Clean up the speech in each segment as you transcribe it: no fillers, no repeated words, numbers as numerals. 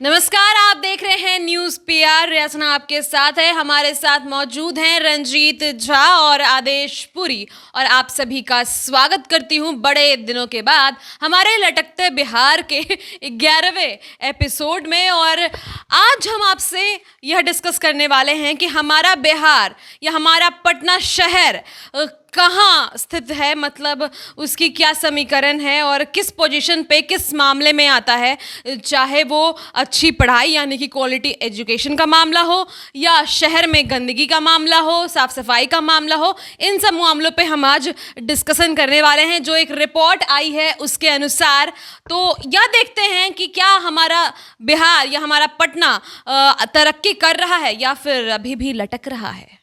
नमस्कार, आप देख रहे हैं न्यूज पीआर। रचना आपके साथ है। हमारे साथ मौजूद हैं रंजीत झा और आदेश पुरी और आप सभी का स्वागत करती हूं बड़े दिनों के बाद हमारे लटकते बिहार के 11वें एपिसोड में। और आज हम आपसे यह डिस्कस करने वाले हैं कि हमारा बिहार या हमारा पटना शहर कहाँ स्थित है, मतलब उसकी क्या समीकरण है और किस पोजीशन पे किस मामले में आता है, चाहे वो अच्छी पढ़ाई यानी कि क्वालिटी एजुकेशन का मामला हो या शहर में गंदगी का मामला हो, साफ सफाई का मामला हो। इन सब मामलों पे हम आज डिस्कशन करने वाले हैं जो एक रिपोर्ट आई है उसके अनुसार। तो यह देखते हैं कि क्या हमारा बिहार या हमारा पटना तरक्की कर रहा है या फिर अभी भी लटक रहा है।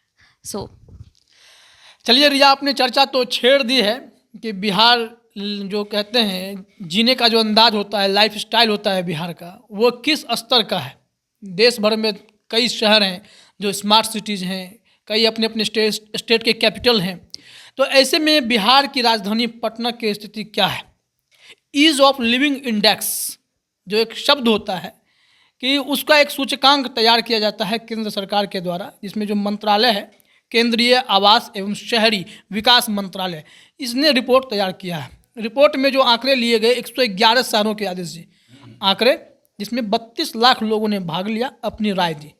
चलिए रिया, आपने चर्चा तो छेड़ दी है कि बिहार जो कहते हैं जीने का जो अंदाज होता है, लाइफ स्टाइल होता है बिहार का, वो किस स्तर का है। देश भर में कई शहर हैं जो स्मार्ट सिटीज़ हैं, कई अपने अपने स्टेट के कैपिटल हैं। तो ऐसे में बिहार की राजधानी पटना की स्थिति क्या है। ईज़ ऑफ लिविंग इंडेक्स जो एक शब्द होता है कि उसका एक सूचकांक तैयार किया जाता है केंद्र सरकार के द्वारा, जिसमें जो मंत्रालय है केंद्रीय आवास एवं शहरी विकास मंत्रालय, इसने रिपोर्ट तैयार किया है। रिपोर्ट में जो आंकड़े लिए गए 111 शहरों के आदेश जी आंकड़े, जिसमें 32 लाख लोगों ने भाग लिया, अपनी राय दी।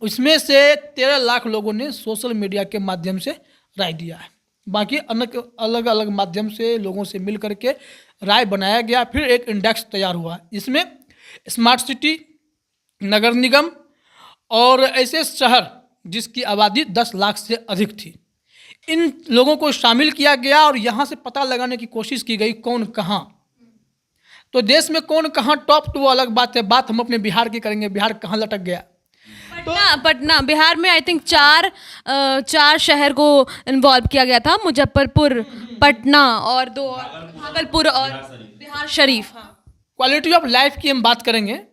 उसमें से 13 लाख लोगों ने सोशल मीडिया के माध्यम से राय दिया है। बाकी अलग अलग माध्यम से लोगों से मिल करके राय बनाया गया। फिर एक इंडेक्स तैयार हुआ, इसमें स्मार्ट सिटी, नगर निगम और ऐसे शहर जिसकी आबादी 10 लाख से अधिक थी, इन लोगों को शामिल किया गया और यहाँ से पता लगाने की कोशिश की गई कौन कहाँ। तो देश में कौन कहाँ टॉप, तो वो अलग बात है। बात हम अपने बिहार की करेंगे, बिहार कहाँ लटक गया। पटना बिहार में आई थिंक चार शहर को इन्वॉल्व किया गया था, मुजफ्फरपुर, पटना और दो और भागलपुर और Bihar Sharif. Quality of life की हम बात करेंगे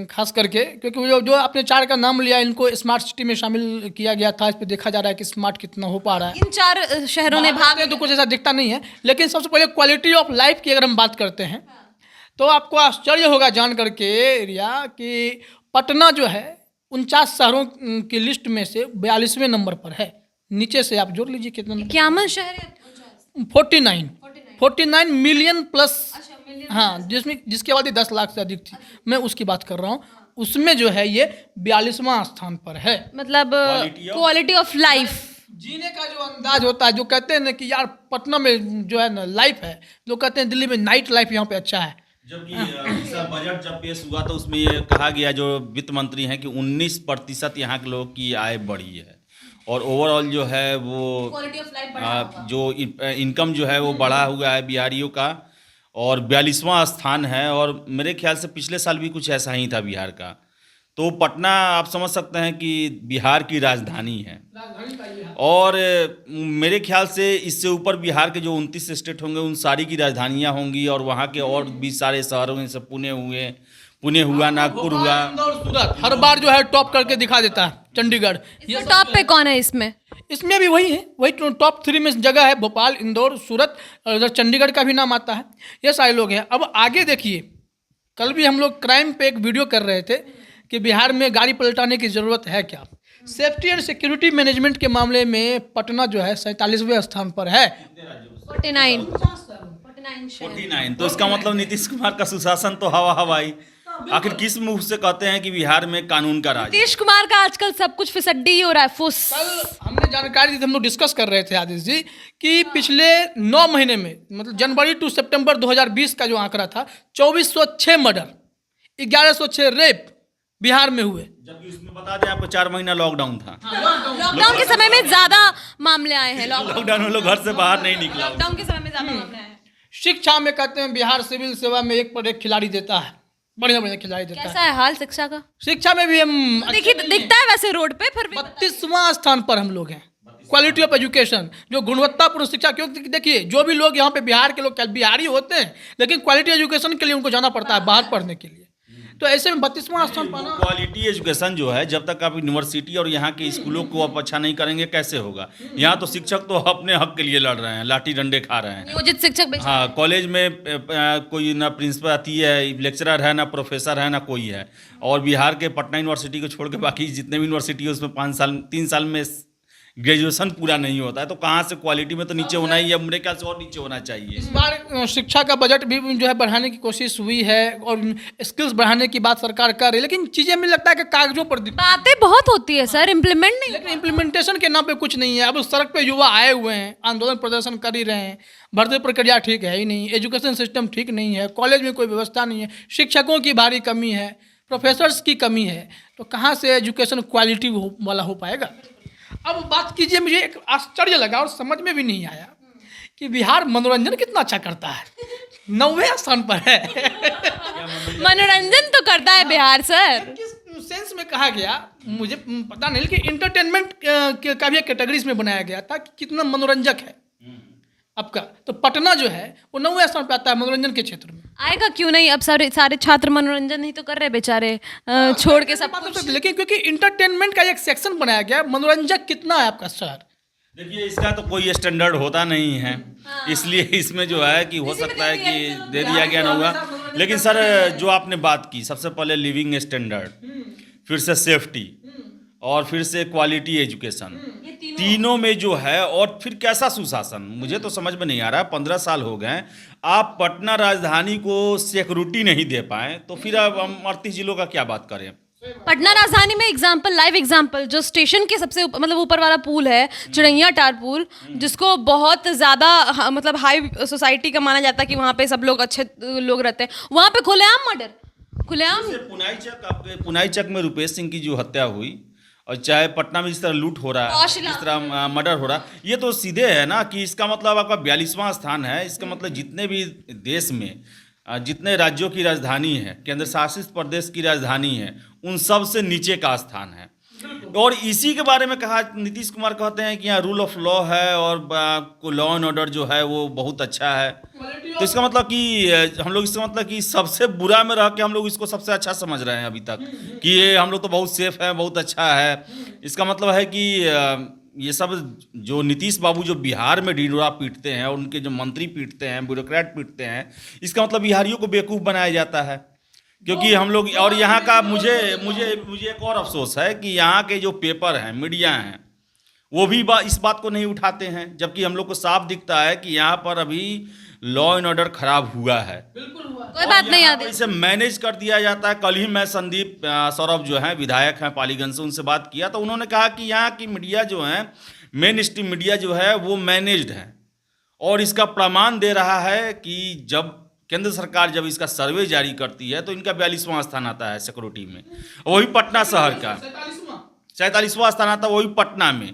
खास करके, क्योंकि जो आपने 4 का नाम लिया, इनको स्मार्ट सिटी में शामिल किया गया था। इस पर देखा जा रहा है कि स्मार्ट कितना हो पा रहा है। इन 4 शहरों ने भाग तो कुछ ऐसा दिखता नहीं है। लेकिन सबसे पहले क्वालिटी ऑफ लाइफ की अगर हम बात करते हैं तो आपको आश्चर्य होगा जान करके रिया कि पटना जो है 49 शहरों की लिस्ट में से 42वें नंबर पर है। नीचे से आप जोड़ लीजिए कितना, 51 शहर है, 49 मिलियन प्लस। हाँ, जिसकी आबादी 10 लाख से अधिक थी, मैं उसकी बात कर रहा हूँ। उसमें जो है ये 42वां स्थान पर है। मतलब क्वालिटी ऑफ लाइफ, जीने का जो अंदाज होता है। जो कहते हैं ना कि यार पटना में जो है ना लाइफ है, लोग कहते हैं दिल्ली में नाइट लाइफ यहाँ पे अच्छा है। जबकि बजट जब पेश हुआ तो उसमें ये कहा गया, जो वित्त मंत्री हैं, कि 19% यहाँ के लोगों की आय बढ़ी है और ओवरऑल जो है वो क्वालिटी ऑफ लाइफ जो इनकम जो है वो बढ़ा हुआ है बिहारियों का, और 42वां स्थान है। और मेरे ख्याल से पिछले साल भी कुछ ऐसा ही था बिहार का। तो पटना आप समझ सकते हैं कि बिहार की राजधानी है। और मेरे ख्याल से इससे ऊपर बिहार के जो 29 स्टेट होंगे उन सारी की राजधानियाँ होंगी, और वहाँ के और भी सारे शहरों में से पुणे हुआ, नागपुर हुआ, सूरत हर बार जो है टॉप करके दिखा देता है। चंडीगढ़ ये टॉप पे कौन है इसमें भी वही है, वही टॉप 3 में जगह है। भोपाल, इंदौर, सूरत और इधर चंडीगढ़ का भी नाम आता है। ये सारे लोग हैं। अब आगे देखिए, कल भी हम लोग क्राइम पे एक वीडियो कर रहे थे कि बिहार में गाड़ी पलटाने की ज़रूरत है क्या। सेफ्टी एंड सिक्योरिटी मैनेजमेंट के मामले में पटना जो है 47वें स्थान पर है। 49। तो इसका मतलब नीतीश कुमार का सुशासन तो हवाई। आखिर किस मुंह से कहते हैं कि बिहार में कानून का राज। नीतीश कुमार का आजकल सब कुछ फिसड्डी ही हो रहा है, फुस। कल हमने जानकारी दी थी, हम लोग डिस्कस कर रहे थे आदिश जी कि पिछले 9 महीने में, मतलब जनवरी टू सितंबर 2020 का जो आंकड़ा था, 2406 मर्डर, 1106 रेप बिहार में हुए। जबकि उसमें बता दें आपको 4 महीना लॉकडाउन था। लॉकडाउन के समय में ज्यादा मामले आए हैं। लॉकडाउन में लोग घर से बाहर नहीं निकला। लॉकडाउन के समय में ज्यादा मामले आए हैं। शिक्षा में कहते हैं बिहार सिविल सेवा में 1 पर 1 खिलाड़ी देता है, बढ़िया खिलाड़ी देता कैसा है हाल शिक्षा का? शिक्षा में भी हम देखिए दिखता है वैसे रोड पे, फिर भी 32वां स्थान पर हम लोग हैं। क्वालिटी ऑफ एजुकेशन, जो गुणवत्तापूर्ण शिक्षा, क्योंकि देखिए जो भी लोग यहाँ पे बिहार के लोग बिहारी होते हैं, लेकिन क्वालिटी एजुकेशन के लिए उनको जाना पड़ता है बाहर पढ़ने के लिए। तो ऐसे में 32वां स्थान पाना। क्वालिटी एजुकेशन जो है, जब तक आप यूनिवर्सिटी और यहाँ के स्कूलों को आप अच्छा नहीं करेंगे कैसे होगा। यहाँ तो शिक्षक तो अपने हक के लिए लड़ रहे हैं, लाठी डंडे खा रहे हैं। नियोजित शिक्षक हाँ, कॉलेज में कोई ना प्रिंसिपल आती है, लेक्चरर है, ना प्रोफेसर है, ना कोई है। और बिहार के पटना यूनिवर्सिटी को छोड़ के बाकी जितने भी यूनिवर्सिटी है उसमें 3 साल में ग्रेजुएशन पूरा नहीं होता है। तो कहाँ से क्वालिटी में तो नीचे होना ही है, मेरे ख्याल से और नीचे होना चाहिए। इस बार शिक्षा का बजट भी जो है बढ़ाने की कोशिश हुई है और स्किल्स बढ़ाने की बात सरकार कर रही है, लेकिन चीज़ें मुझे लगता है कि कागजों पर बातें बहुत होती है सर, इम्प्लीमेंट नहीं। लेकिन इम्प्लीमेंटेशन के नाम पे कुछ नहीं है। अब सड़क पे युवा आए हुए हैं, आंदोलन प्रदर्शन कर ही रहे हैं, भर्ती प्रक्रिया ठीक है ही नहीं, एजुकेशन सिस्टम ठीक नहीं है, कॉलेज में कोई व्यवस्था नहीं है, शिक्षकों की भारी कमी है, प्रोफेसर्स की कमी है, तो कहाँ से एजुकेशन क्वालिटी वाला हो पाएगा। अब बात कीजिए, मुझे एक आश्चर्य लगा और समझ में भी नहीं आया कि बिहार मनोरंजन कितना अच्छा करता है, 9वें स्थान पर है। मनोरंजन तो करता है बिहार सर। किस सेंस में कहा गया मुझे पता नहीं, लेकिन इंटरटेनमेंट का भी एक कैटेगरीज में बनाया गया था कि कितना मनोरंजक है आपका। तो पटना जो है वो 9वें स्थान पे आता है मनोरंजन के क्षेत्र में। आएगा क्यों नहीं, अब सारे छात्र मनोरंजन ही तो कर रहे बेचारे, छोड़ के सब कुछ। लेकिन क्योंकि इंटरटेनमेंट का एक सेक्शन बनाया गया, मनोरंजक कितना है आपका शहर। देखिए, इसका तो कोई स्टैंडर्ड होता नहीं है, इसलिए इसमें जो है कि हो सकता है कि दे दिया गया ना होगा। लेकिन सर, जो आपने बात की, सबसे पहले लिविंग स्टैंडर्ड, फिर से सेफ्टी और फिर से क्वालिटी एजुकेशन, तीनों में जो है, और फिर कैसा सुशासन, मुझे तो समझ में नहीं आ रहा है। 15 साल हो गए, आप पटना राजधानी को सिक्योरिटी नहीं दे पाए, तो फिर अब हम 38 जिलों का क्या बात करें। पटना राजधानी में एग्जाम्पल, लाइव एग्जाम्पल, जो स्टेशन के सबसे मतलब ऊपर वाला पुल है, चिड़ैया टार पुल, जिसको बहुत ज़्यादा मतलब हाई सोसाइटी का माना जाता है कि वहाँ पे सब लोग अच्छे लोग रहते हैं, वहाँ पे खुलेआम मर्डर, खुलेआम। पुनाई चक में रुपेश सिंह की जो हत्या हुई, और चाहे पटना में जिस तरह लूट हो रहा है, जिस तरह मर्डर हो रहा है, ये तो सीधे है ना कि इसका मतलब आपका 42वां स्थान है। इसका मतलब जितने भी देश में जितने राज्यों की राजधानी है, केंद्र शासित प्रदेश की राजधानी है, उन सब से नीचे का स्थान है। और इसी के बारे में कहा, नीतीश कुमार कहते हैं कि यहाँ रूल ऑफ लॉ है और लॉ एंड ऑर्डर जो है वो बहुत अच्छा है। तो इसका मतलब कि हम लोग, इसका मतलब कि सबसे बुरा में रह के हम लोग इसको सबसे अच्छा समझ रहे हैं अभी तक, कि ये हम लोग तो बहुत सेफ है, बहुत अच्छा है। इसका मतलब है कि ये सब जो नीतीश बाबू जो बिहार में ढिंढोरा पीटते हैं और उनके जो मंत्री पीटते हैं, ब्यूरोक्रेट पीटते हैं, इसका मतलब बिहारियों को बेवकूफ़ बनाया जाता है। क्योंकि हम लोग, और यहाँ का मुझे एक और अफसोस है कि यहाँ के जो पेपर हैं, मीडिया हैं, वो भी इस बात को नहीं उठाते हैं, जबकि हम लोग को साफ दिखता है कि यहाँ पर अभी लॉ एंड ऑर्डर खराब हुआ है। कोई बात नहीं आती, इसे मैनेज कर दिया जाता है। कल ही मैं संदीप सौरभ जो है विधायक हैं पालीगंज से, उनसे बात किया तो उन्होंने कहा कि यहाँ की मीडिया जो है, मेन स्ट्रीम मीडिया जो है वो मैनेज्ड है। और इसका प्रमाण दे रहा है कि जब केंद्र सरकार जब इसका सर्वे जारी करती है तो इनका 42वां स्थान आता है सिक्योरिटी में, वही पटना शहर का 47वां स्थान आता है, वही पटना में,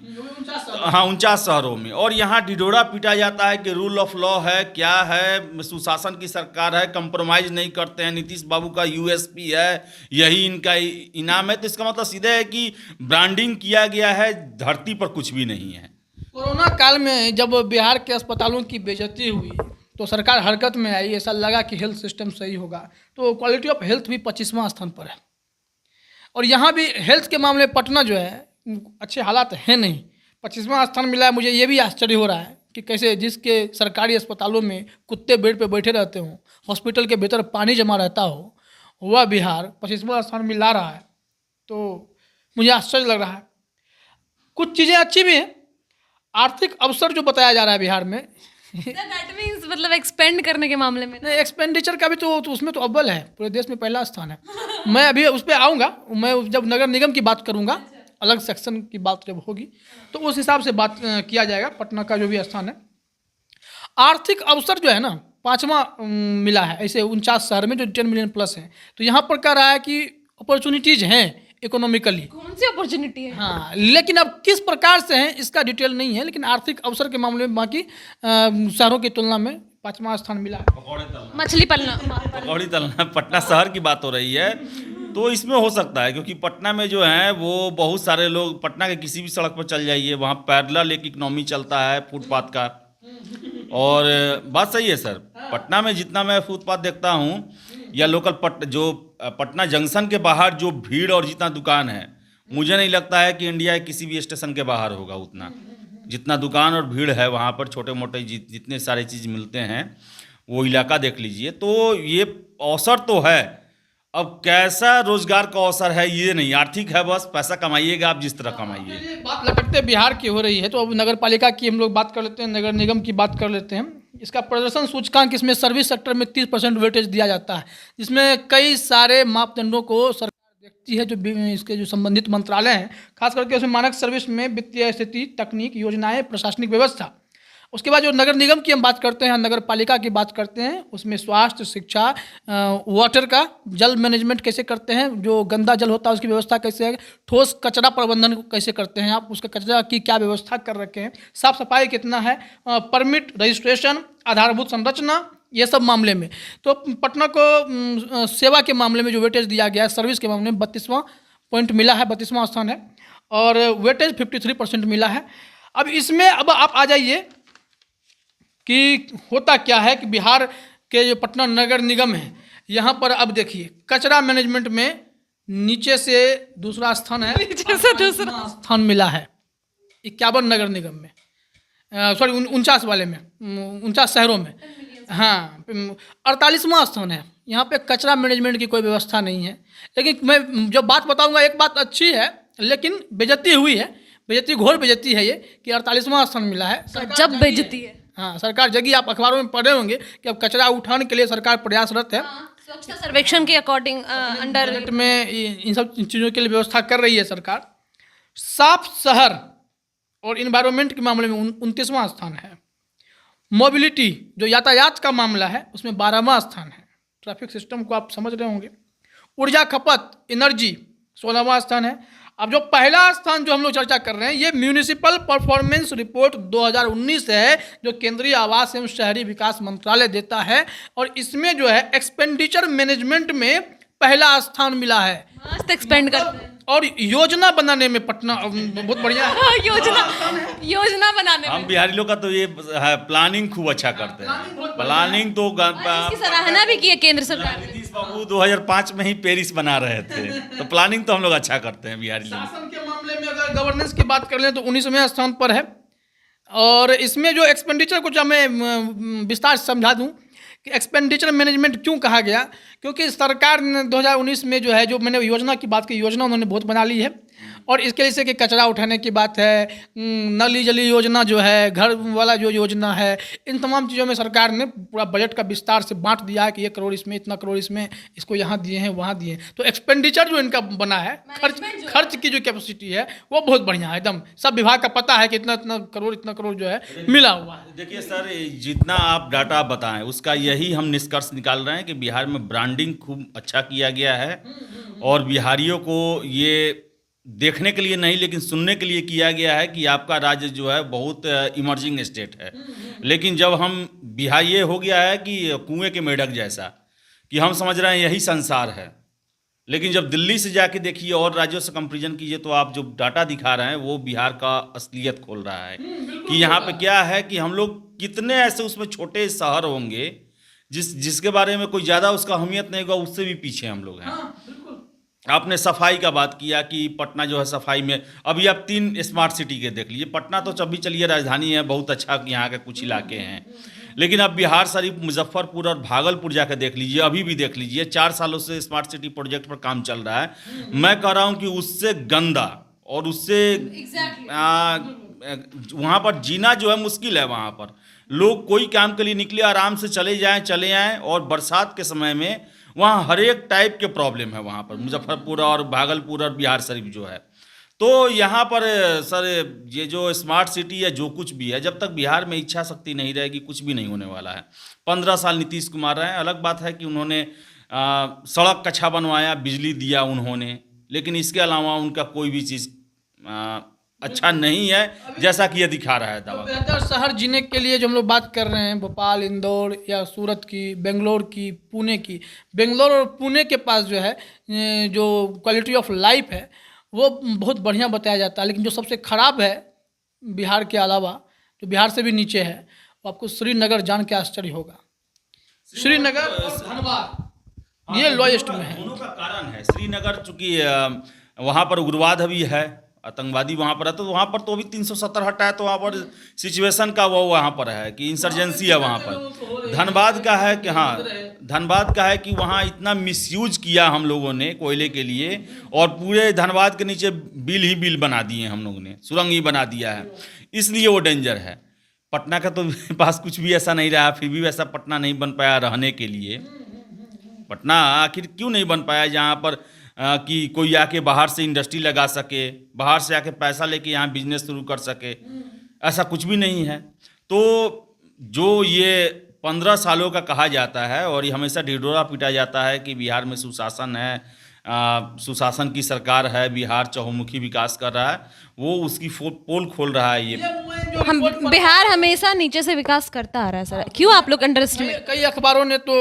हाँ 49 शहरों में। और यहाँ ढिढोरा पीटा जाता है कि रूल ऑफ लॉ है, क्या है, सुशासन की सरकार है, कंप्रोमाइज़ नहीं करते हैं, नीतीश बाबू का यूएसपी है, यही इनका इनाम है। तो इसका मतलब सीधे है कि ब्रांडिंग किया गया है, धरती पर कुछ भी नहीं है। कोरोना काल में जब बिहार के अस्पतालों की बेइज्जती हुई तो सरकार हरकत में आई, ऐसा लगा कि हेल्थ सिस्टम सही होगा, तो क्वालिटी ऑफ हेल्थ भी 25वां स्थान पर है। और यहाँ भी हेल्थ के मामले पटना जो है अच्छे हालात हैं नहीं, 25वां स्थान मिला है। मुझे ये भी आश्चर्य हो रहा है कि कैसे जिसके सरकारी अस्पतालों में कुत्ते बेड पे बैठे रहते हों, हॉस्पिटल के भीतर पानी जमा रहता हो, वह बिहार 25वां स्थान मिला रहा है, तो मुझे आश्चर्य लग रहा है। कुछ चीज़ें अच्छी भी हैं, आर्थिक अवसर जो बताया जा रहा है बिहार में, दैट मींस मतलब एक्सपेंड करने के मामले में नहीं, एक्सपेंडिचर का भी तो उसमें तो अव्वल है, पूरे देश में पहला स्थान है। मैं अभी उस पर आऊँगा, मैं जब नगर निगम की बात करूँगा, अलग सेक्शन की बात जब होगी तो उस हिसाब से बात किया जाएगा पटना का जो भी स्थान है। आर्थिक अवसर जो है ना 5वां मिला है ऐसे 49 शहर में जो 10 मिलियन प्लस है। तो यहाँ पर कह रहा है कि अपॉर्चुनिटीज़ हैं इकोनॉमिकली। कौन सी अपॉर्चुनिटी है? हाँ, लेकिन अब किस प्रकार से हैं इसका डिटेल नहीं है, लेकिन आर्थिक अवसर के मामले में बाकी शहरों की तुलना में 5वां स्थान मिला है। मछली पालना, पकौड़ी तलना, पटना शहर की बात हो रही है, तो इसमें हो सकता है क्योंकि पटना में जो है वो बहुत सारे लोग, पटना के किसी भी सड़क पर चल जाइए, वहाँ पैरेलल एक इकनॉमी चलता है फुटपाथ का। और बात सही है सर, पटना में जितना मैं फुटपाथ देखता हूँ या लोकल पटना जंक्शन के बाहर जो भीड़ और जितना दुकान है, मुझे नहीं लगता है कि इंडिया के किसी भी स्टेशन के बाहर होगा उतना, जितना दुकान और भीड़ है वहाँ पर। छोटे मोटे जितने सारे चीज़ मिलते हैं वो इलाका देख लीजिए। तो ये अवसर तो है, अब कैसा रोजगार का अवसर है ये नहीं, आर्थिक है, बस पैसा कमाइएगा आप जिस तरह कमाइए। ये बात लटकते बिहार की हो रही है, तो अब नगर पालिका की हम लोग बात कर लेते हैं, नगर निगम की बात कर लेते हैं। इसका प्रदर्शन सूचकांक, इसमें सर्विस सेक्टर में 30% वेटेज दिया जाता है, जिसमें कई सारे मापदंडों को सरकार देखती है, जो इसके जो संबंधित मंत्रालय हैं, खास करके उसमें मानक सर्विस में वित्तीय स्थिति, तकनीक, योजनाएं, प्रशासनिक व्यवस्था। उसके बाद जो नगर निगम की हम बात करते हैं, नगर पालिका की बात करते हैं, उसमें स्वास्थ्य, शिक्षा, वाटर का, जल मैनेजमेंट कैसे करते हैं, जो गंदा जल होता है उसकी व्यवस्था कैसे है, ठोस कचरा प्रबंधन कैसे करते हैं आप, उसका कचरा की क्या व्यवस्था कर रखे हैं, साफ सफाई कितना है, परमिट, रजिस्ट्रेशन, आधारभूत संरचना, ये सब मामले में। तो पटना को सेवा के मामले में जो वेटेज दिया गया है, सर्विस के मामले में 32वां पॉइंट मिला है, 32वां स्थान है, और वेटेज 53% मिला है। अब इसमें अब आप आ जाइए कि होता क्या है कि बिहार के जो पटना नगर निगम है, यहाँ पर अब देखिए कचरा मैनेजमेंट में नीचे से दूसरा स्थान है, नीचे से दूसरा स्थान मिला है 51 नगर निगम में, सॉरी 49 वाले में, 49 शहरों में, हाँ 48वां स्थान है। यहाँ पे कचरा मैनेजमेंट की कोई व्यवस्था नहीं है। लेकिन मैं जो बात बताऊँगा, एक बात अच्छी है, लेकिन बेइज्जती हुई है, बेइज्जती, घोर बेइज्जती है ये कि 48वां स्थान मिला है। जब बेइज्जती है, हाँ, सरकार जगी, आप अखबारों में पढ़े होंगे कि अब कचरा उठाने के लिए सरकार प्रयासरत है। स्वच्छता सर्वेक्षण के अकॉर्डिंग अंडर में इन सब चीज़ों के लिए व्यवस्था कर रही है सरकार। साफ शहर और इन्वायरमेंट के मामले में 29वां स्थान है। मोबिलिटी, जो यातायात का मामला है, उसमें 12वां स्थान है। ट्रैफिक सिस्टम को आप समझ रहे होंगे। ऊर्जा खपत, एनर्जी, 16वां स्थान है। अब जो पहला स्थान जो हम लोग चर्चा कर रहे हैं, ये म्यूनिसिपल परफॉर्मेंस रिपोर्ट 2019 है, जो केंद्रीय आवास एवं शहरी विकास मंत्रालय देता है, और इसमें जो है एक्सपेंडिचर मैनेजमेंट में पहला स्थान मिला है। मस्त एक्सपेंड करते हैं, और योजना बनाने में पटना बहुत बढ़िया है। योजना बनाने हम में बिहारी लोग का तो ये है, प्लानिंग खूब अच्छा करते हैं। प्लानिंग तो इसकी सराहना भी की है केंद्र सरकार ने। नीतीश बाबू 2005 में ही पेरिस बना रहे थे, तो प्लानिंग तो हम लोग अच्छा करते हैं बिहारी लोग। शासन के मामले में अगर गवर्नेंस की बात कर लें तो 19वें स्थान पर है। और इसमें जो एक्सपेंडिचर, कुछ मैं विस्तार से समझा दूं कि एक्सपेंडिचर मैनेजमेंट क्यों कहा गया, क्योंकि सरकार ने 2019 में जो है, जो मैंने योजना की बात की, योजना उन्होंने बहुत बना ली है। और इसके लिए से कि कचरा उठाने की बात है, नली जली योजना जो है, घर वाला जो योजना है, इन तमाम चीज़ों में सरकार ने पूरा बजट का विस्तार से बांट दिया है कि 1 करोड़ इसमें, इतना करोड़ इसमें, इसको यहाँ दिए हैं, वहाँ दिए हैं। तो एक्सपेंडिचर जो इनका बना है, खर्च की जो कैपेसिटी है, वो बहुत बढ़िया है एकदम। सब विभाग का पता है कि इतना इतना करोड़ जो है मिला हुआ है। देखिए सर, जितना आप डाटा बताएं उसका यही हम निष्कर्ष निकाल रहे हैं कि बिहार में ब्रांडिंग खूब अच्छा किया गया है, और बिहारियों को ये देखने के लिए नहीं लेकिन सुनने के लिए किया गया है कि आपका राज्य जो है बहुत इमर्जिंग स्टेट है। लेकिन जब हम बिहार, ये हो गया है कि कुएं के मेढक जैसा, कि हम समझ रहे हैं यही संसार है। लेकिन जब दिल्ली से जाके देखिए और राज्यों से कंपेरिजन कीजिए, तो आप जो डाटा दिखा रहे हैं वो बिहार का असलियत खोल रहा है कि यहाँ पे क्या है कि हम लोग कितने ऐसे उसमें छोटे शहर होंगे जिसके बारे में कोई ज़्यादा उसका अहमियत नहीं होगा, उससे भी पीछे हम लोग हैं। आपने सफाई का बात किया कि पटना जो है सफाई में, अभी आप 3 स्मार्ट सिटी के देख लीजिए। पटना तो जब भी चलिए राजधानी है, बहुत अच्छा यहाँ के कुछ इलाके हैं, लेकिन अब बिहार शरीफ, मुजफ्फरपुर और भागलपुर जाकर देख लीजिए, अभी भी देख लीजिए, 4 सालों से स्मार्ट सिटी प्रोजेक्ट पर काम चल रहा है। मैं कह रहा हूँ कि उससे गंदा और उससे वहाँ पर जीना जो है मुश्किल है। वहाँ पर लोग कोई काम के लिए निकले, आराम से चले आएँ, और बरसात के समय में वहाँ हर एक टाइप के प्रॉब्लम है वहाँ पर, मुजफ्फरपुर और भागलपुर और बिहार शरीफ जो है। तो यहाँ पर सर ये जो स्मार्ट सिटी है, जो कुछ भी है, जब तक बिहार में इच्छा शक्ति नहीं रहेगी कुछ भी नहीं होने वाला है। 15 साल नीतीश कुमार रहे हैं, अलग बात है कि उन्होंने सड़क कच्छा बनवाया, बिजली दिया उन्होंने, लेकिन इसके अलावा उनका कोई भी चीज़ अच्छा नहीं है, जैसा कि ये दिखा रहा है दावा। बेहतर शहर जीने के लिए जो हम लोग बात कर रहे हैं, भोपाल, इंदौर या सूरत की, बेंगलोर की, पुणे की, बेंगलोर और पुणे के पास जो है जो क्वालिटी ऑफ लाइफ है वो बहुत बढ़िया बताया जाता है। लेकिन जो सबसे ख़राब है बिहार के अलावा, जो बिहार से भी नीचे है, वो आपको श्रीनगर जान के आश्चर्य होगा। श्रीनगर और धनबाद, ये लॉएस्ट में है। दोनों का कारण है श्रीनगर, चूंकि वहाँ पर उग्रवाद अभी है, आतंकवादी वहाँ पर है, तो वहाँ पर तो अभी 370 हटा है, तो वहाँ पर सिचुएशन का वो वहाँ पर है कि इंसर्जेंसी है वहाँ पर। धनबाद का है कि हाँ, धनबाद का है कि वहाँ इतना मिसयूज किया हम लोगों ने कोयले के लिए, और पूरे धनबाद के नीचे बिल ही बिल बना दिए हम लोगों ने, सुरंग ही बना दिया है, इसलिए वो डेंजर है। पटना का तो पास कुछ भी ऐसा नहीं रहा, फिर भी वैसा पटना नहीं बन पाया रहने के लिए। पटना आखिर क्यों नहीं बन पाया जहाँ पर कि कोई आके बाहर से इंडस्ट्री लगा सके, बाहर से आके पैसा लेके यहाँ बिजनेस शुरू कर सके, ऐसा कुछ भी नहीं है। तो जो ये 15 सालों का कहा जाता है और ये हमेशा ढिढोरा पीटा जाता है कि बिहार में सुशासन है, सुशासन की सरकार है, बिहार चहुमुखी विकास कर रहा है, वो उसकी पोल खोल रहा है। ये हम बिहार हमेशा नीचे से विकास करता आ रहा है सर, क्यों आप लोग अंडरएस्टिमेट? कई अखबारों ने तो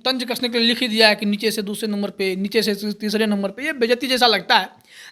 तंज कसने के लिए लिख ही दिया है कि नीचे से दूसरे नंबर पे, नीचे से तीसरे नंबर पे। ये बेइज्जती जैसा लगता है।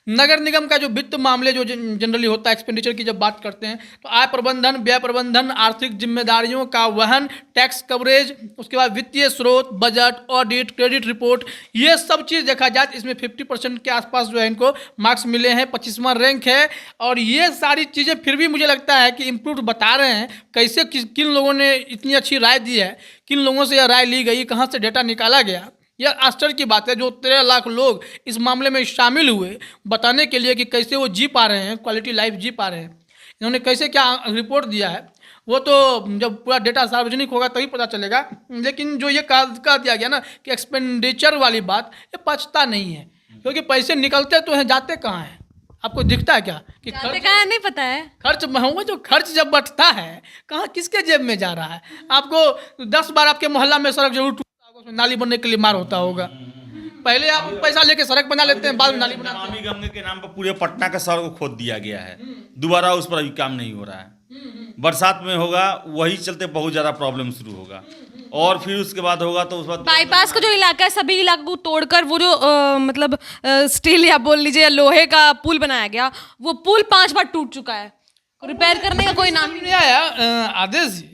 नगर निगम का जो वित्त मामले जो जनरली होता है, एक्सपेंडिचर की जब बात करते हैं, तो आय प्रबंधन, व्यय प्रबंधन, आर्थिक जिम्मेदारियों का वहन, टैक्स कवरेज, उसके बाद वित्तीय स्रोत, बजट, ऑडिट, क्रेडिट रिपोर्ट, ये सब चीज़ देखा जाए इसमें 50% के आसपास जो है इनको मार्क्स मिले हैं, 25वां रैंक है। और ये सारी चीज़ें फिर भी मुझे लगता है कि इम्प्रूव बता रहे हैं। कैसे किन लोगों ने इतनी अच्छी राय दी है, किन लोगों से यह राय ली गई, कहाँ से डेटा निकाला गया, यह आश्चर्य की बात है। जो 13 लाख लोग इस मामले में शामिल हुए बताने के लिए कि कैसे वो जी पा रहे हैं, क्वालिटी लाइफ जी पा रहे हैं, इन्होंने कैसे क्या रिपोर्ट दिया है, वो तो जब पूरा डेटा सार्वजनिक होगा तभी पता चलेगा। लेकिन जो ये कह दिया गया ना कि एक्सपेंडिचर वाली बात, ये पचता नहीं है, क्योंकि पैसे निकलते तो हैं, जाते कहाँ हैं? आपको दिखता है क्या कि खर्च कहाँ नहीं पता है? खर्च होगा, जो खर्च जब बढ़ता है कहाँ किसके जेब में जा रहा है? आपको 10 बार आपके मोहल्ला में सड़क जरूर टूटता होगा, उसमें नाली बनने के लिए मार होता होगा। पहले आप पैसा लेके सड़क बना लेते हैं, बाद में नाली बनाते हैं। नमामि गंगे के नाम पर पूरे पटना का सड़क को खोद दिया गया है, दोबारा उस पर अभी काम नहीं हो रहा है। बरसात में होगा, वही चलते बहुत ज़्यादा प्रॉब्लम शुरू होगा, और फिर उसके बाद होगा तो उस बाद बाईपास का जो इलाका है, सभी इलाकों को तोड़कर वो जो मतलब स्टील या बोल लीजिए लोहे का पुल बनाया गया, वो पुल 5 बार टूट चुका है, रिपेयर करने का कोई नाम ही नहीं आया। आदेश जी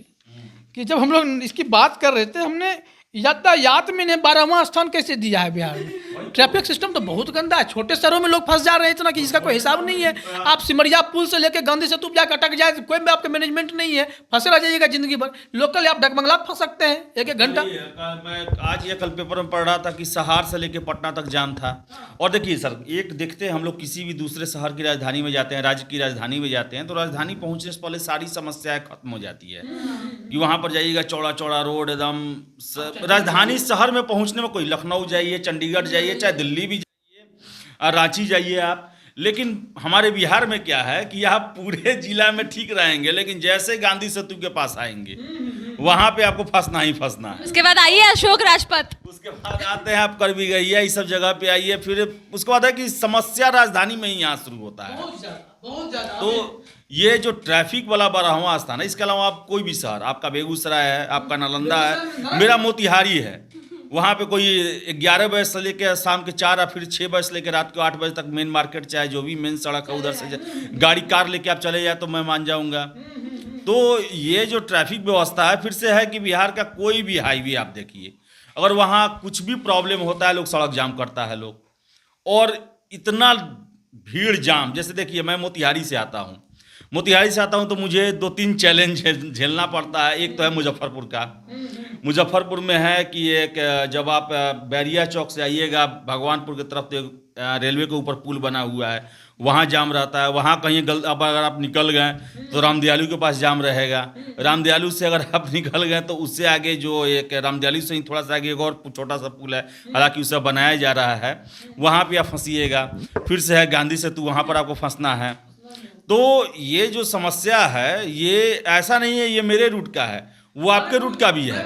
कि जब हम लोग इसकी बात कर रहे थे, हमने यातायात में ने 12वां स्थान कैसे दिया है बिहार में? ट्रैफिक सिस्टम तो बहुत गंदा है, छोटे शहरों में लोग फंस जा रहे हैं इतना कि इसका कोई हिसाब नहीं है। आप सिमरिया पुल से लेके गांधी सेतु जाकर अटक जाए, कोई भी आपका मैनेजमेंट नहीं है, फंसे रह जाइएगा जिंदगी भर। लोकल आप डगमंगला फंस सकते हैं 1-1 घंटा। मैं आज या कल पेपर में पढ़ रहा था कि सहार से लेके पटना तक जाम था। और देखिए सर, एक देखते हैं हम लोग किसी भी दूसरे शहर की राजधानी में जाते हैं, राज्य की राजधानी में जाते हैं, तो राजधानी पहुंचने से पहले सारी समस्याएं खत्म हो जाती है कि वहाँ पर जाइएगा चौड़ा चौड़ा रोड एकदम। राजधानी शहर में पहुंचने में कोई लखनऊ जाइए, चंडीगढ़ जाइए, चाहे दिल्ली भी जाइए, रांची जाइए आप, लेकिन हमारे बिहार में क्या है कि आप पूरे जिला में ठीक रहेंगे, लेकिन जैसे गांधी सेतु के पास आएंगे वहां पे आपको फंसना ही फंसना है। उसके बाद आइए अशोक राजपथ, उसके बाद आते हैं आप कर भी गई है, इस सब जगह पे आइए, फिर उसके बाद है कि समस्या राजधानी में ही यहाँ शुरू होता है। बहुत ज्यादा। तो ये जो ट्रैफिक वाला 12वां स्थान है, इसके अलावा आप कोई भी शहर, आपका बेगूसराय है, आपका नालंदा है, मेरा मोतिहारी है, वहाँ पे कोई 11 बजे से लेकर शाम के 4 या फिर 6 बजे से लेकर रात को 8 बजे तक मेन मार्केट, चाहे जो भी मेन सड़क है उधर से गाड़ी कार लेके आप चले जाए तो मैं मान जाऊँगा। तो ये जो ट्रैफिक व्यवस्था है, फिर से है कि बिहार का कोई भी हाईवे आप देखिए, अगर वहाँ कुछ भी प्रॉब्लम होता है, लोग सड़क जाम करता है लोग, और इतना भीड़ जाम। जैसे देखिए मैं मोतिहारी से आता हूँ, तो मुझे 2-3 चैलेंज झेलना पड़ता है। एक तो है मुजफ्फरपुर का, मुजफ्फरपुर में है कि एक जब आप बैरिया चौक से आइएगा भगवानपुर की तरफ, तो रेलवे के ऊपर पुल बना हुआ है, वहाँ जाम रहता है। वहाँ कहीं अब अगर आप निकल गए तो रामदयालु के पास जाम रहेगा। रामदयालु से अगर आप निकल गए तो उससे आगे जो एक रामदयालु से ही थोड़ा सा आगे एक और छोटा सा पुल है, हालांकि उसे बनाया जा रहा है, वहाँ पे आप फंसिएगा। फिर से है गांधी सेतु, वहाँ पर आपको फंसना है। तो ये जो समस्या है, ये ऐसा नहीं है ये मेरे रूट का है, वो आपके रूट का भी है।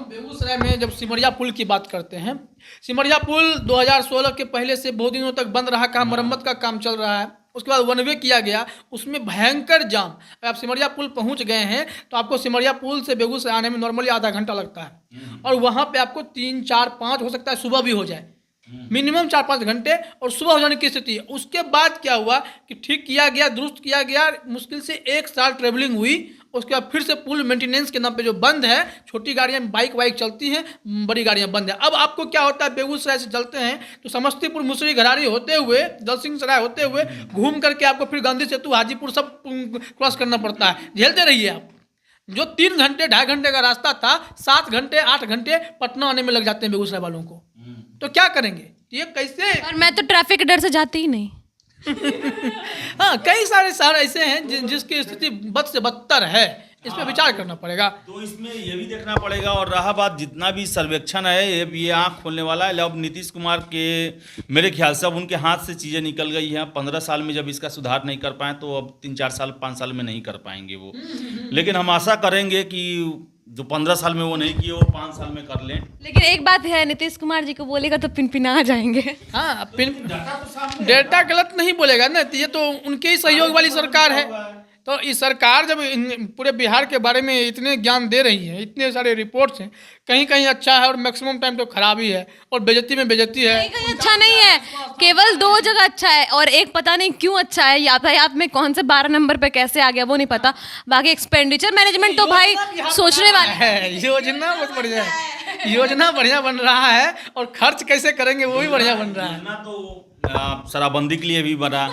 बेगूसराय में जब सिमरिया पुल की बात करते हैं, सिमरिया पुल 2016 के पहले से बहुत दिनों तक बंद रहा, काम मरम्मत का काम चल रहा है। उसके बाद वन वे किया गया, उसमें भयंकर जाम। अगर आप सिमरिया पुल पहुंच गए हैं तो आपको सिमरिया पुल से बेगूसराय आने में नॉर्मली आधा घंटा लगता है, और वहाँ पे आपको 3, 4, 5 हो सकता है सुबह भी हो जाए, मिनिमम 4-5 घंटे, और सुबह हो जाने की स्थिति है। उसके बाद क्या हुआ कि ठीक किया गया, दुरुस्त किया गया, मुश्किल से 1 साल ट्रेवलिंग हुई उसके बाद फिर से पुल मेंटेनेंस के नाम पे जो बंद है, छोटी गाड़ियाँ बाइक वाइक चलती हैं, बड़ी गाड़ियाँ बंद है। अब आपको क्या होता है, बेगूसराय से चलते हैं तो समस्तीपुर, मुसरी, घरारी होते हुए, दलसिंह सराय होते हुए घूम करके आपको फिर गांधी सेतु, हाजीपुर सब क्रॉस करना पड़ता है। झेलते रहिए आप। जो 3 घंटे 2.5 घंटे का रास्ता था, 7 घंटे 8 घंटे पटना आने में लग जाते हैं बेगूसराय वालों को। तो क्या करेंगे, ये कैसे? और मैं तो ट्रैफिक के डर से जाती ही नहीं। हाँ, कई सारे शहर ऐसे हैं जिसकी स्थिति बद से बदतर है। इस पर विचार करना पड़ेगा। तो इसमें ये भी देखना पड़ेगा। और रहा बात, जितना भी सर्वेक्षण है ये आँख खोलने वाला है। अब नीतीश कुमार के मेरे ख्याल से अब उनके हाथ से चीज़ें निकल गई हैं। 15 साल में जब इसका सुधार नहीं कर पाए तो अब 3-4 साल 5 साल में नहीं कर पाएंगे वो। लेकिन हम आशा करेंगे कि जो 15 साल में वो नहीं किए वो 5 साल में कर लें। लेकिन एक बात है, नीतीश कुमार जी को बोलेगा तो पिनपिना जाएंगे। हाँ, डेटा गलत नहीं बोलेगा ना, ये तो उनके ही सहयोग वाली सरकार है। तो इस सरकार जब पूरे बिहार के बारे में इतने ज्ञान दे रही है, इतने सारे रिपोर्ट्स हैं, कहीं कहीं अच्छा है और मैक्सिमम टाइम तो खराब ही है, और बेइज्जती में बेइज्जती है। कहीं कहीं अच्छा नहीं है, केवल 2 जगह अच्छा है और एक पता नहीं क्यों अच्छा है। यातायात में कौन से 12 नंबर पे कैसे आ गया वो नहीं पता। बाकी एक्सपेंडिचर मैनेजमेंट तो भाई सोचने वाला है। योजना बहुत बढ़िया है, योजना बढ़िया बन रहा है, और खर्च कैसे करेंगे वो भी बढ़िया बन रहा है। योजना तो शराबबंदी के लिए भी बना,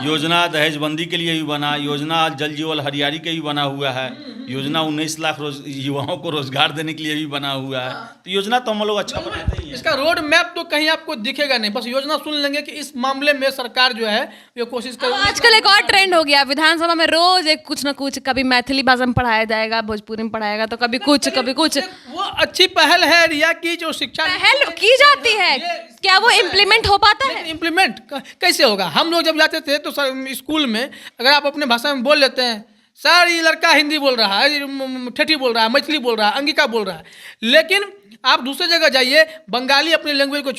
योजना दहेजबंदी के लिए भी बना, योजना जल जीवन हरियाली के भी बना हुआ है, योजना 19 लाख युवाओं को रोजगार देने के लिए भी बना हुआ है। तो योजना तो हम लोग अच्छा बनाते ही हैं। इसका रोड मैप तो कहीं आपको दिखेगा नहीं, बस योजना सुन लेंगे कि इस मामले में सरकार जो है ये कोशिश कर। आजकल एक और ट्रेंड हो गया, विधानसभा में रोज एक कुछ ना कुछ, कभी मैथिली भाषा में पढ़ाया जाएगा, भोजपुरी में पढ़ाएगा, तो कभी कुछ कभी कुछ। वो अच्छी पहल है रिया की, जो शिक्षा पहल की जाती है, क्या वो इम्प्लीमेंट हो पाता है? इम्प्लीमेंट कैसे होगा? हम लोग जब जाते थे तो स्कूल में अगर आप अपने भाषा में बोल लेते हैं, सर ये लड़का हिंदी बोल रहा है, ठेठी बोल रहा है, मैथिली बोल रहा है, अंगिका बोल रहा है, लेकिन आप दूसरी जगह जाइए, बंगाली अपनी लैंग्वेज को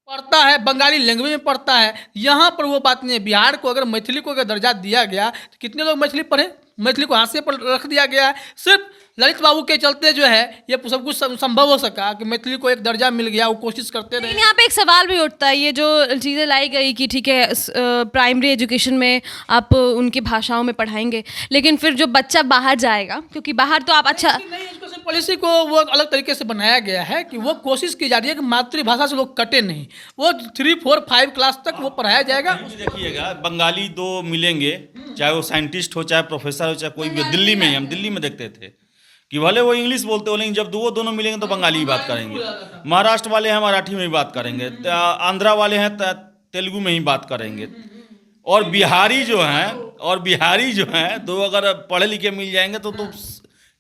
पढ़ता है, बंगाली लैंग्वेज में पढ़ता है। यहाँ पर वो बात नहीं है। बिहार को अगर मैथिली को अगर दर्जा दिया गया तो कितने लोग मैथिली पढ़े? मैथिली को हाशिए पर रख दिया गया है। सिर्फ ललित बाबू के चलते जो है ये सब कुछ संभव हो सका कि मैथिली को एक दर्जा मिल गया। वो कोशिश करते रहे। लेकिन यहाँ पे एक सवाल भी उठता है, ये जो चीज़ें लाई गई कि ठीक है प्राइमरी एजुकेशन में आप उनकी भाषाओं में पढ़ाएंगे, लेकिन फिर जो बच्चा बाहर जाएगा, क्योंकि बाहर तो आप अच्छा नहीं, एजुकेशन पॉलिसी को वो अलग तरीके से बनाया गया है कि वो कोशिश की जा रही है कि मातृभाषा से लोग कटे नहीं। वो 3, 4, 5 क्लास तक वो पढ़ाया जाएगा। देखिएगा, बंगाली 2 मिलेंगे, चाहे वो साइंटिस्ट हो, चाहे प्रोफेसर हो, चाहे कोई भी। दिल्ली में हम दिल्ली में देखते थे कि भले वो इंग्लिश बोलते हो, लेकिन जब वो दोनों मिलेंगे तो बंगाली ही बात करेंगे। महाराष्ट्र वाले हैं मराठी में ही बात करेंगे, आंध्रा वाले हैं तेलुगु में ही बात करेंगे, और बिहारी जो हैं तो अगर पढ़े लिखे मिल जाएंगे तो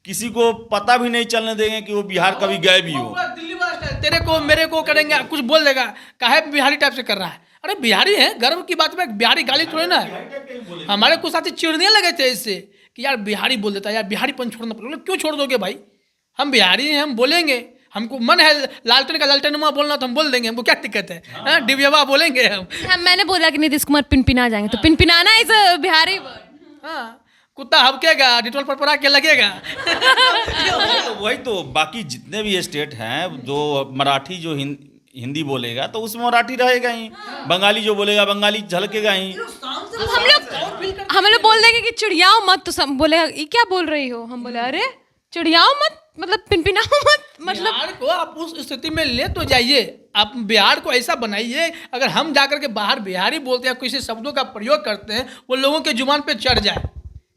किसी को पता भी नहीं चलने देंगे कि वो बिहार कभी गए भी हो। दिल्ली तेरे को मेरे को करेंगे, कुछ बोल देगा, काहे बिहारी टाइप से कर रहा है। अरे बिहारी है, गर्व की बात में बिहारी गाली थोड़ी ना है। हमारे कुछ साथी चिढ़ने लगे थे इससे कि यार बिहारी बोल देता है, यार बिहारीपन छोड़ना पड़ेगा। क्यों छोड़ दोगे भाई? हम बिहारी हैं, हम बोलेंगे, हमको मन है लालटेन का लालटेनुमा बोलना तो हम बोल देंगे, हमको क्या दिक्कत है? डिबियाबा बोलेंगे हम। मैंने बोला कि नीतीश कुमार पिनपिना जाएंगे, तो पिनपिनाना इज बिहारी वर्ड। हाँ, कुत्ता हबकेगा, डिटोल पर पड़ा के लगेगा। वही तो, बाकी जितने भी स्टेट हैं जो मराठी जो हिंदी बोलेगा तो उसमें मराठी रहेगा ही, बंगाली जो बोलेगा बंगाली झलकेगा ही। हम लोग बोल देंगे कि चिड़ियाओ मत, तो सब बोलेगा ये क्या बोल रही हो? हम बोले अरे चिड़ियाओ मत मतलब पिनपिनाओ मत, मतलब बिहार को आप उस स्थिति में ले तो जाइए। आप बिहार को ऐसा बनाइए, अगर हम जाकर के बाहर बिहारी बोलते हैं, किसी शब्दों का प्रयोग करते हैं, वो लोगों के जुबान पे चढ़ जाए,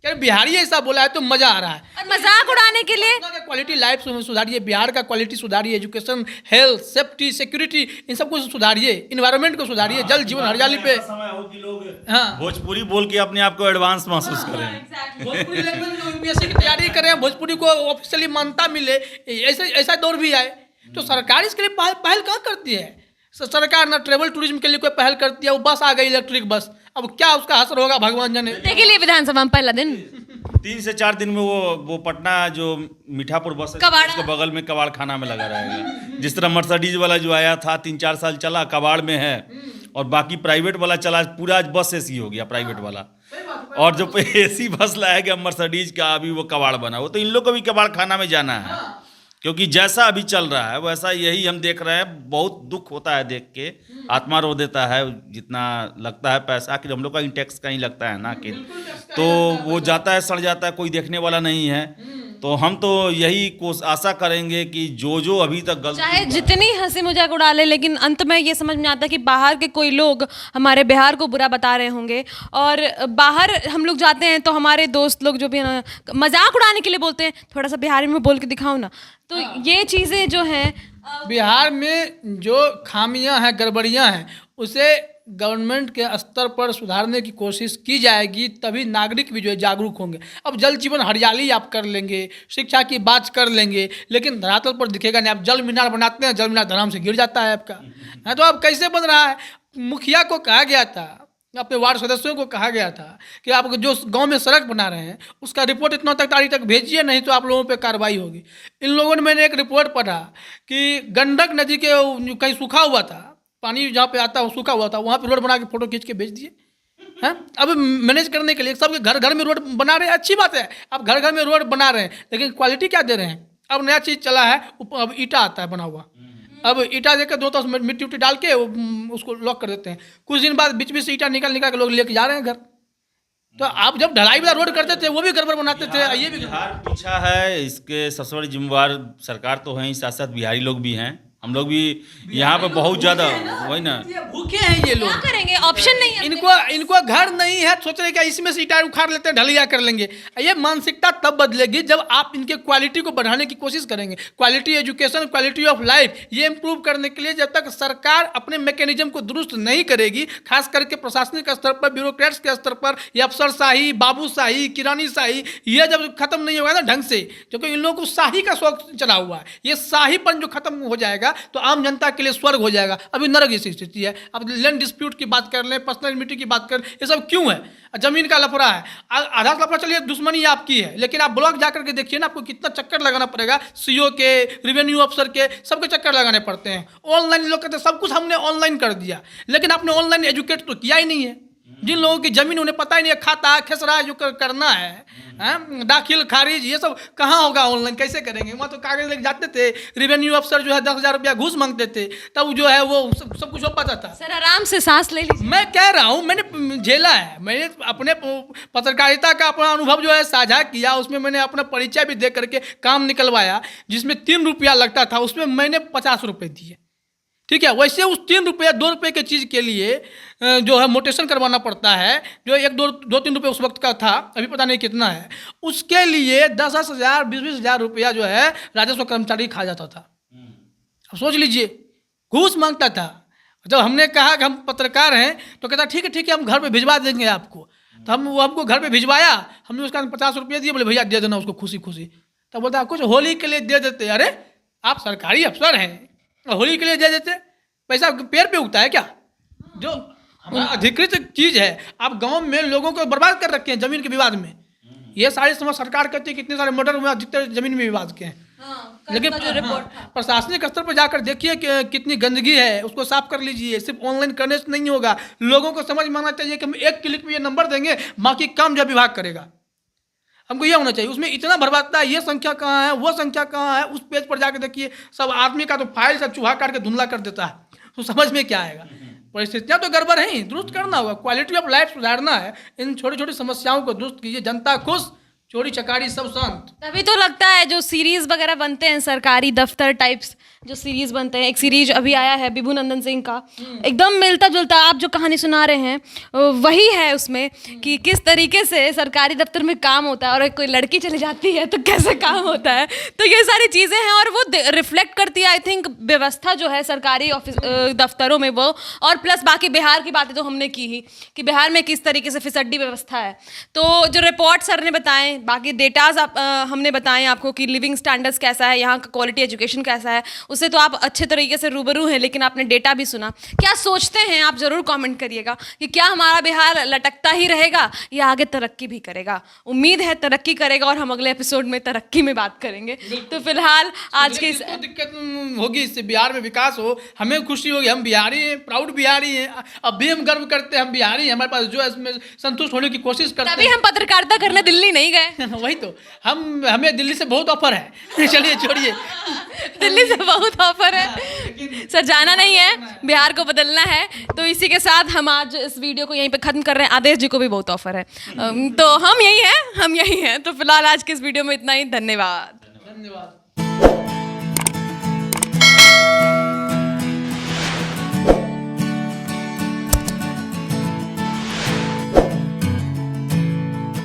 यार बिहारी ऐसा बोला है तो मजा आ रहा है। और मजाक उड़ाने के लिए क्वालिटी लाइफ सुधारिए, बिहार का क्वालिटी सुधारिए, एजुकेशन, हेल्थ, सेफ्टी, सिक्योरिटी, इन सब को सुधारिए, इन्वायरमेंट को सुधारिए, जल जीवन हरियाली पे। समय हो कि लोग हाँ, भोजपुरी बोल के अपने आप को एडवांस महसूस करें, भोजपुरी लैंग्वेज में यूपीएससी की तैयारी करें, भोजपुरी को ऑफिशियली मान्यता मिले, ऐसा दौर भी आए। तो सरकार इसके लिए पहल कहाँ करती है? सरकार ना ट्रेवल टूरिज्म के लिए कोई पहल करती है। वो बस आ गई, इलेक्ट्रिक बस, अब क्या उसका असर होगा भगवान जाने। के लिए विधानसभा में पहला दिन 3 से 4 दिन में वो पटना जो मीठापुर बस है उसके बगल में कबाड़ खाना में लगा रहेगा। जिस तरह मर्सिडीज वाला जो आया था 3-4 साल चला, कबाड़ में है, और बाकी प्राइवेट वाला चला, पूरा बस एसी हो गया प्राइवेट वाला, और जो एसी बस लाया गया मर्सिडीज का, अभी वो कबाड़ बना। वो तो इन लोग को भी कबाड़ खाना में जाना है। क्योंकि जैसा अभी चल रहा है वैसा यही हम देख रहे हैं। बहुत दुख होता है देख के, आत्मा रो देता है। जितना लगता है पैसा कि हम लोग का टैक्स कहीं लगता है ना कि, तो वो जाता है, सड़ जाता है, कोई देखने वाला नहीं है। तो हम तो यही आशा करेंगे कि जो अभी तक गलती, चाहे जितनी हंसी मजाक उड़ा ले, लेकिन अंत में ये समझ में आता है कि बाहर के कोई लोग हमारे बिहार को बुरा बता रहे होंगे, और बाहर हम लोग जाते हैं तो हमारे दोस्त लोग जो भी हैं मजाक उड़ाने के लिए बोलते हैं थोड़ा सा बिहारी में बोल के दिखाओ ना। तो ये चीज़ें जो हैं बिहार में जो खामियां हैं, गड़बड़ियां हैं, उसे गवर्नमेंट के स्तर पर सुधारने की कोशिश की जाएगी, तभी नागरिक भी जो है जागरूक होंगे। अब जल जीवन हरियाली आप कर लेंगे, शिक्षा की बात कर लेंगे, लेकिन धरातल पर दिखेगा नहीं। आप जल मीनार बनाते हैं, जल मीनार धराम से गिर जाता है आपका। हाँ, तो अब कैसे बन रहा है? मुखिया को कहा गया था, अपने वार्ड सदस्यों को कहा गया था कि आप जो गांव में सड़क बना रहे हैं उसका रिपोर्ट इतना तक तारीख तक भेजिए, नहीं तो आप लोगों पे कार्रवाई होगी। इन लोगों ने, मैंने एक रिपोर्ट पढ़ा कि गंडक नदी के कहीं सूखा हुआ था, पानी जहाँ पे आता है सूखा हुआ था, वहाँ पे रोड बना के फोटो खींच के भेज दिए हैं। अब मैनेज करने के लिए सबके घर घर में रोड बना रहे हैं, अच्छी बात है, आप घर घर में रोड बना रहे हैं, लेकिन क्वालिटी क्या दे रहे हैं? अब नया चीज़ चला है, अब ईटा आता है बना हुआ। अब ईटा देकर दो तो उसमें मिट्टी उट्टी डाल के उसको लॉक कर देते हैं। कुछ दिन बाद बीच बीच से ईटा निकाल के लोग लेके जा रहे हैं घर। तो आप जब ढलाई वाला रोड करते थे वो भी गड़बड़ बनाते थे, ये भी बिहार पीछा है। इसके सबसे बड़ी जिम्मेवार सरकार तो है ही, साथ साथ बिहारी लोग भी हैं। हम लोग भी यहाँ पे बहुत ज़्यादा, वही ना, भूखे हैं ये लोग। क्या करेंगे? ऑप्शन नहीं है इनको घर नहीं है, सोच रहे क्या इसमें से ईटा उखाड़ लेते हैं, ढलैया कर लेंगे। ये मानसिकता तब बदलेगी जब आप इनके क्वालिटी को बढ़ाने की कोशिश करेंगे। Quality education, quality of life, ये इंप्रूव करने के लिए जब तक सरकार अपने मैकेनिज्म को दुरुस्त नहीं करेगी, खास करके प्रशासनिक स्तर पर, ब्यूरोक्रेट्स के स्तर पर, ये अफसरशाही, बाबूशाही, किरानी शाही, ये जब खत्म नहीं होगा ना ढंग से, क्योंकि इन लोगों को शाही का शौक चला हुआ है, ये शाहीपन जो खत्म हो जाएगा तो आम जनता के लिए स्वर्ग हो जाएगा। अभी नरक जैसी स्थिति है। अब लैंड डिस्प्यूट की बात कर लें, पर्सनल लिमिटी की बात कर, ये सब क्यों है? जमीन का लफड़ा है, आधा लफड़ा चलिए दुश्मनी आपकी है, लेकिन आप ब्लॉक जाकर के देखिए ना, आपको कितना चक्कर लगाना पड़ेगा। सीओ के, रेवेन्यू अफसर के, सबके चक्कर लगाने पड़ते हैं। ऑनलाइन लोग कहते हैं सब कुछ हमने ऑनलाइन कर दिया, लेकिन आपने ऑनलाइन एजुकेट तो किया ही नहीं है। जिन लोगों की जमीन उन्हें पता ही नहीं है, खाता खेसरा जो करना है, दाखिल खारिज, ये सब कहाँ होगा ऑनलाइन? कैसे करेंगे? वहाँ तो कागज लेके जाते थे, रेवेन्यू अफसर जो है 10,000 रुपया घूस मांगते थे, तब जो है वो सब कुछ हो पाता था। सर आराम से सांस ले लीजिए। मैं कह रहा हूँ, मैंने झेला है, मैंने अपने पत्रकारिता का अपना अनुभव जो है साझा किया, उसमें मैंने अपना परिचय भी दे करके काम निकलवाया, जिसमें 3 रुपया लगता था, उसमें मैंने 50 रुपये दिए। ठीक है, वैसे उस 3 रुपये 2 रुपये के चीज़ के लिए जो है मोटेशन करवाना पड़ता है, जो 1-2-3 रुपये उस वक्त का था, अभी पता नहीं कितना है, उसके लिए 10,000 20,000 रुपया जो है राजस्व कर्मचारी खा जाता था। अब सोच लीजिए, घूस मांगता था। जब हमने कहा कि हम पत्रकार हैं तो कहता ठीक है हम घर पे भिजवा देंगे आपको। तो वो हमको घर पे भिजवाया, हमने उसका 50 रुपये दिए, बोले भैया दे देना उसको खुशी खुशी। तब बोलता कुछ होली के लिए दे देते। अरे आप सरकारी अफसर हैं, होली के लिए दे देते, पैसा पेड़ पे उगता है क्या? जो अधिकृत चीज़ है, आप गांव में लोगों को बर्बाद कर रखे हैं जमीन के विवाद में। ये सारी समझ सरकार कहती है कि इतने सारे मर्डर हुए, अधिकतर जमीन में विवाद के हैं। लेकिन प्रशासनिक स्तर पर जाकर देखिए कि कितनी गंदगी है, उसको साफ कर लीजिए। सिर्फ ऑनलाइन करने से नहीं होगा, लोगों को समझ में आना चाहिए कि हम एक क्लिक में ये नंबर देंगे, बाकी काम जो विभाग करेगा। हमको ये होना चाहिए। उसमें इतना बर्बादता है, ये संख्या कहाँ है, वो संख्या कहाँ है, उस पेज पर जाकर देखिए, सब आदमी का तो फाइल सब चूहा काट के धुंधला कर देता है। तो समझ में क्या आएगा? परिस्थितियाँ तो गड़बड़ हैं, दुरुस्त करना होगा, क्वालिटी ऑफ लाइफ सुधारना है। इन छोटी छोटी समस्याओं को दुरुस्त कीजिए, जनता खुश, चोरी चकारी सब शांत। तभी तो लगता है जो सीरीज वगैरह बनते हैं, सरकारी दफ्तर टाइप्स जो सीरीज बनते हैं, एक सीरीज अभी आया है विभू नंदन सिंह का, एकदम मिलता जुलता आप जो कहानी सुना रहे हैं वही है उसमें, कि किस तरीके से सरकारी दफ्तर में काम होता है और कोई लड़की चली जाती है तो कैसे काम होता है। तो ये सारी चीज़ें हैं और वो रिफ्लेक्ट करती है आई थिंक व्यवस्था जो है सरकारी ऑफिस दफ्तरों में वो, और प्लस बाकी बिहार की बातें तो हमने की ही कि बिहार में किस तरीके से फिसड्डी व्यवस्था है। तो जो रिपोर्ट सर ने बताएं, बाकी डेटाज हमने बताएं आपको कि लिविंग स्टैंडर्ड्स कैसा है, यहाँ का क्वालिटी एजुकेशन कैसा है, उससे तो आप अच्छे तरीके से रूबरू हैं, लेकिन आपने डेटा भी सुना। क्या सोचते हैं आप ज़रूर कमेंट करिएगा कि क्या हमारा बिहार लटकता ही रहेगा या आगे तरक्की भी करेगा। उम्मीद है तरक्की करेगा और हम अगले एपिसोड में तरक्की में बात करेंगे। तो फिलहाल आज के दिक्कत होगी, इससे बिहार में विकास हो, हमें खुशी होगी। हम बिहारी हैं, प्राउड बिहारी हैं, अब भी हम गर्व करते हैं हम बिहारी हैं, हमारे पास जो है इसमें संतुष्ट होने की कोशिश करते हैं। तभी हम पत्रकारिता करने दिल्ली नहीं गए। वही तो हमें दिल्ली से बहुत ऑफर है। चलिए छोड़िए, दिल्ली से बहुत ऑफर है सर, जाना नहीं है, बिहार को बदलना है। तो इसी के साथ हम आज इस वीडियो को यहीं पे खत्म कर रहे हैं। आदेश जी को भी बहुत ऑफर है, तो हम यही हैं। तो फिलहाल आज के इस वीडियो में इतना ही। धन्यवाद।